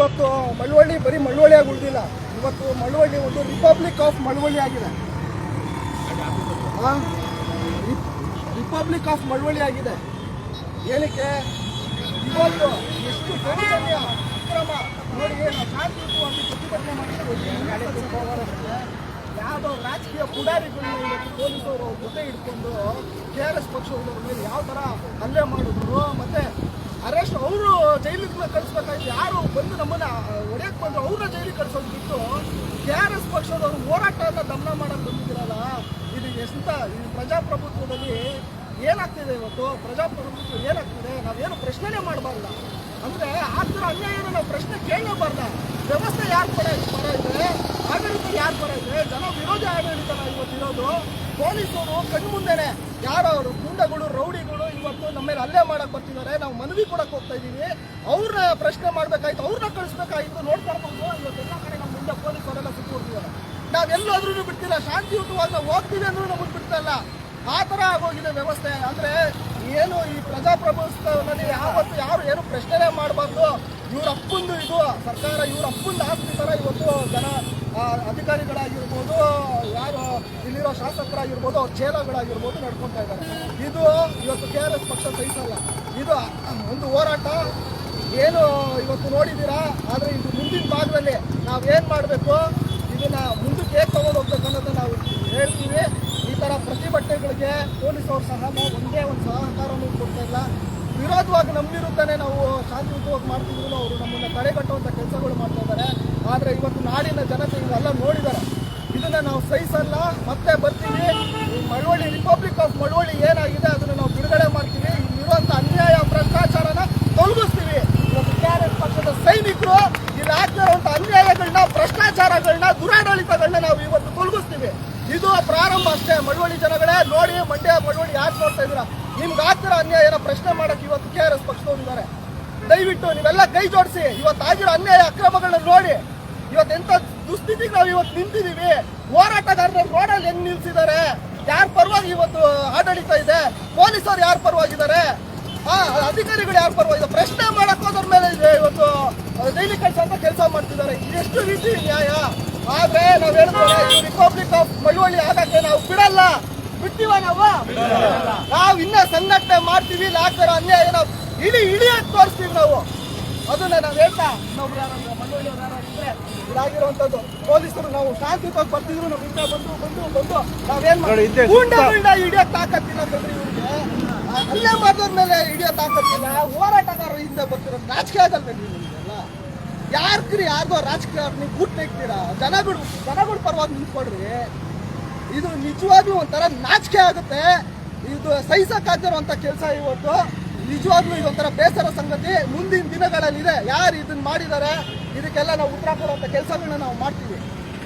ಇವತ್ತು ಮಳವಳ್ಳಿ ಬರೀ ಮಳವಳ್ಳಿಯಾಗಿ ಉಳಿದಿಲ್ಲ. ಇವತ್ತು ಮಳವಳ್ಳಿ ಒಂದು ರಿಪಬ್ಲಿಕ್ ಆಫ್ ಮಳವಳ್ಳಿ ಆಗಿದೆ. ರಿಪಬ್ಲಿಕ್ ಆಫ್ ಮಳವಳ್ಳಿ ಆಗಿದೆ. ಏನಕ್ಕೆ ಇವತ್ತು ಎಷ್ಟು ದೌರ್ಜನ್ಯ ಅಕ್ರಮ ನೋಡಿ. ನಾವು ಶಾಂತಿಯುತವಾಗಿ ಪ್ರತಿಭಟನೆ ಮಾಡಿದ್ದೀವಿ. ಯಾವುದೋ ರಾಜಕೀಯ ಪುಡಾರಿಗಳನ್ನ ಇವತ್ತು ಪೊಲೀಸರು ಜೊತೆ ಇಟ್ಕೊಂಡು KRS ಪಕ್ಷದವ್ರ ಮೇಲೆ ಯಾವ ಥರ ಹಲ್ಲೆ ಮಾಡಿದ್ರು, ಮತ್ತೆ ಅರೆಸ್ಟ್ ಅವರು ಜೈಲಿಗೆ ಕಳಿಸ್ಬೇಕಾಯ್ತು. ಯಾರು ಬಂದು ನಮ್ಮನ್ನ ಹೊಡೆಯಕ್ಕೆ ಬಂದ್ರು ಅವ್ರನ್ನ ಜೈಲಿಗೆ ಕಳಿಸೋದು ಬಿಟ್ಟು KRS ಪಕ್ಷದವರು ಹೋರಾಟವನ್ನು ದಮನ ಮಾಡಕ್ಕೆ ಬಂದಿದ್ದೀರಲ್ಲ, ಇದು ಎಂತ ಈ ಪ್ರಜಾಪ್ರಭುತ್ವದಲ್ಲಿ ಏನಾಗ್ತಿದೆ? ಇವತ್ತು ಪ್ರಜಾಪ್ರಭುತ್ವ ಏನಾಗ್ತಿದೆ? ನಾವೇನು ಪ್ರಶ್ನೆನೇ ಮಾಡಬಾರ್ದ. ಅಂದರೆ ಆಗ್ತಿರೋ ಅನ್ಯಾಯನ ನಾವು ಪ್ರಶ್ನೆ ಕೇಳಲೇಬಾರ್ದ. ವ್ಯವಸ್ಥೆ ಯಾರು ಪರ ಇದೆ, ಆಡಳಿತ ಯಾರು ಪರ ಇದೆ? ಜನ ವಿರೋಧಿ ಆಡಳಿತನ ಇವತ್ತಿರೋದು. ಪೊಲೀಸರು ಕಣ್ಮುಂದೆನೆ ಯಾರೋ ಅವರು ಗುಂಡಗಳು, ರೌಡಿಗಳು ಇವತ್ತು ನಮ್ಮ ಮೇಲೆ ಹಲ್ಲೆ ಮಾಡಕ್ಕೆ ಬರ್ತಿದ್ದಾರೆ. ನಾವು ಮನವಿ ಕೊಡಕ್ಕೆ ಹೋಗ್ತಾ ಇದ್ದೀವಿ. ಅವ್ರನ್ನ ಪ್ರಶ್ನೆ ಮಾಡಬೇಕಾಯ್ತು, ಅವ್ರನ್ನ ಕಳಿಸ್ಬೇಕಾಯ್ತು. ನೋಡ್ಕೊಳ್ಬೋದು ಇವತ್ತೆಲ್ಲ ಕಡೆ ನಮ್ಮ ಮುಂದೆ ಪೊಲೀಸರೆಲ್ಲ ಸುತ್ತುವರ್ತಿದ್ದಾರೆ. ನಾವೆಲ್ಲಾದ್ರೂ ಬಿಡ್ತಿಲ್ಲ, ಶಾಂತಿಯುತವಾಗಿ ನಾವು ಹೋಗ್ತೀವಿ ಅಂದ್ರೂ ನಮಗೆ ಬಿಡ್ತಾ ಇಲ್ಲ. ಆ ಥರ ಆಗೋಗಿದೆ ವ್ಯವಸ್ಥೆ. ಅಂದರೆ ಏನು ಈ ಪ್ರಜಾಪ್ರಭುತ್ವದಲ್ಲಿ ಯಾವತ್ತು ಯಾರು ಏನು ಪ್ರಶ್ನೆನೇ ಮಾಡಬಾರ್ದು. ಇವ್ರ ಅಪ್ಪಂದು ಇದು ಸರ್ಕಾರ, ಇವ್ರ ಅಪ್ಪಂದು ಆಸ್ತಿ ಥರ ಇವತ್ತು ಜನ ಅಧಿಕಾರಿಗಳಾಗಿರ್ಬೋದು, ಯಾರು ಇಲ್ಲಿರೋ ಶಾಸಕರಾಗಿರ್ಬೋದು, ಅವ್ರ ಚೇಲಗಳಾಗಿರ್ಬೋದು ನಡ್ಕೊತಾ ಇದ್ದಾರೆ. ಇದು ಇವತ್ತು KRS ಪಕ್ಷ ಸಹಿಸಲ್ಲ. ಇದು ಒಂದು ಹೋರಾಟ ಏನು ಇವತ್ತು ನೋಡಿದ್ದೀರಾ. ಆದರೆ ಇದು ಮುಂದಿನ ಭಾಗದಲ್ಲಿ ನಾವೇನು ಮಾಡಬೇಕು, ಇದನ್ನು ಮುಂದಕ್ಕೆ ಹೇಗೆ ತಗೊಂಡು ಹೋಗ್ಬೇಕು ಅನ್ನೋದನ್ನು ನಾವು ಹೇಳ್ತೀವಿ. ಈ ಥರ ಪ್ರತಿಭಟನೆಗಳಿಗೆ ಪೊಲೀಸರು ಸಹ ಒಂದೇ ಒಂದು ಸಹಕಾರನೂ ಕೊಡ್ತಾ ಇಲ್ಲ. ವಿರೋಧವಾಗಿ ನಮ್ಮ ವಿರುದ್ಧನೇ ನಾವು ಶಾಂತಿಯುತವಾಗಿ ಮಾಡ್ತಿದ್ರು, ಅವರು ನಮ್ಮನ್ನು ತಡೆಗಟ್ಟುವಂಥ ಕೆಲಸಗಳು ಮಾಡ್ತಾ ಇದ್ದಾರೆ. ಆದರೆ ಇವತ್ತು ನಾಡಿನ ಜನತೆ ಇವೆಲ್ಲ ನೋಡಿದ್ದಾರೆ. ಇದನ್ನು ನಾವು ಸಹಿಸಲ್ಲ. ಮತ್ತೆ ಬರ್ತೀವಿ. ಈ ಮಳವಳ್ಳಿ ರಿಪಬ್ಲಿಕ್ ಆಫ್ ಮಳವಳ್ಳಿ ಏನಾಗಿದೆ ಅದನ್ನು ನಾವು ಬಿಡುಗಡೆ ಮಾಡ್ತೀವಿ. ಇಲ್ಲಿರುವಂಥ ಅನ್ಯಾಯ ಭ್ರಷ್ಟಾಚಾರನ ತೊಲಗಿಸ್ತೀವಿ. ಇವತ್ತು KRS ಪಕ್ಷದ ಸೈನಿಕರು ಇಲ್ಲಿ ಆಗ್ತಿರುವಂಥ ಅನ್ಯಾಯಗಳನ್ನ, ಭ್ರಷ್ಟಾಚಾರಗಳನ್ನ, ದುರಾಡಳಿತಗಳನ್ನ ನಾವು ಇವತ್ತು ತೊಲಗಿಸ್ತೀವಿ. ಇದು ಪ್ರಾರಂಭ ಅಷ್ಟೇ. ಮಳವಳ್ಳಿ ಜನಗಳೇ ನೋಡಿ, ಮಂಡ್ಯ ಮಳವಳ್ಳಿ ಯಾರು ನೋಡ್ತಾ ಇದ್ದೀರಾ? ನಿಮ್ಗೆ ಆಗ್ತಿರೋ ಅನ್ಯಾಯನ ಪ್ರಶ್ನೆ ಮಾಡಕ್ಕೆ ಇವತ್ತು KRS ಪಕ್ಷದವ್ರು ಇದ್ದಾರೆ. ದಯವಿಟ್ಟು ನೀವೆಲ್ಲ ಕೈ ಜೋಡಿಸಿ ಇವತ್ತು ಆಗಿರೋ ಅನ್ಯಾಯ ಅಕ್ರಮಗಳನ್ನ ನೋಡಿ. ಇವತ್ತು ಎಂಥ ದುಸ್ಥಿತಿಗೆ ನಾವು ಇವತ್ತು ನಿಂತಿದ್ದೀವಿ. ಹೋರಾಟಗಾರರು ರೋಡಲ್ಲಿ ಹೆಂಗ್ ನಿಲ್ಸಿದ್ದಾರೆ? ಯಾರ ಪರವಾಗಿ ಇವತ್ತು ಆಡಳಿತ ಇದೆ? ಪೊಲೀಸರು ಯಾರ ಪರವಾಗಿದ್ದಾರೆ? ಅಧಿಕಾರಿಗಳು ಯಾರ ಪರವಾಗಿದೆ? ಪ್ರಶ್ನೆ ಮಾಡಕ್ ಹೋದ್ರ ಮೇಲೆ ಇವತ್ತು ಜೈಲಿಗೆ ಕಳ್ಸಂತ ಕೆಲಸ ಮಾಡ್ತಿದ್ದಾರೆ. ಇದೆಷ್ಟು ರೀತಿ ನ್ಯಾಯ? ಆದ್ರೆ ನಾವ್ ಹೇಳಿದ್ರೆ ಈ ರಿಪಬ್ಲಿಕ್ ಆಫ್ ಮಳವಳ್ಳಿ ಆಗಕ್ಕೆ ನಾವು ಬಿಡಲ್ಲ. ಬಿಡ್ತೀವ ನಾವು ಇನ್ನ ಸಂಘಟನೆ ಮಾಡ್ತೀವಿ. ಇಲ್ಲಿ ಆಗ್ತಾರ ಅನ್ಯಾಯ ನಾವು ಇಡಿಯಾಗಿ ತೋರಿಸ್ತೀವಿ. ನಾವು ಅದನ್ನ ನಾವ್ ಹೇಳ್ತಾ ಇನ್ನೊಬ್ರು ಯಾರು ಮಳವಳ್ಳಿಯವ್ರು ಯಾರಿದ್ರೆ ಇದಾಗಿರುವಂತದ್ದು ಪೊಲೀಸರು ನಾವು ಶಾಂತಿಯುತವಾಗಿ ಬರ್ತಿದ್ರು. ನಾವು ಇಂದ ಬಂದು ನಾವೇನ್ ಗೂಂಡಗಳನ್ನ ಹಿಡಿಯಕ್ ತಾಕತ್ತಿಲ್ಲ ಅಂದ್ರೆ ಇವ್ರಿಗೆ ಅಲ್ಲೇ ಮಾಡಿದ್ರ ಮೇಲೆ ಹಿಡಿಯಕ್ ತಾಕತ್ತಿಲ್ಲ. ಹೋರಾಟಗಾರರು ಹಿಂದೆ ಬರ್ತಿರೋ ರಾಜಕೀಯ ಆಗಲ್ಬೇಕು ನಿಮ್ಗೆಲ್ಲ. ಯಾರ್ದೋ ರಾಜಕೀಯ ನೀವು ಗುಟ್ಟು ತೆಗ್ತೀರಾ? ಜನಗಳು ಪರವಾಗಿ ನಿಂತ್ಕೊಡ್ರಿ. ಇದು ನಿಜವಾಗ್ಲೂ ಒಂಥರ ನಾಚಿಕೆ ಆಗುತ್ತೆ. ಇದು ಸಹಿಸಕ್ಕಾಗಿರುವಂಥ ಕೆಲಸ ಇವತ್ತು. ನಿಜವಾಗ್ಲೂ ಇದೊಂಥರ ಬೇಸರ ಸಂಗತಿ. ಮುಂದಿನ ದಿನಗಳಲ್ಲಿ ಇದೆ ಯಾರು ಇದನ್ನ ಮಾಡಿದ್ದಾರೆ ಇದಕ್ಕೆಲ್ಲ ನಾವು ಉತ್ತರ ಕೊಡುವಂಥ ಕೆಲಸಗಳನ್ನ ನಾವು ಮಾಡ್ತೀವಿ.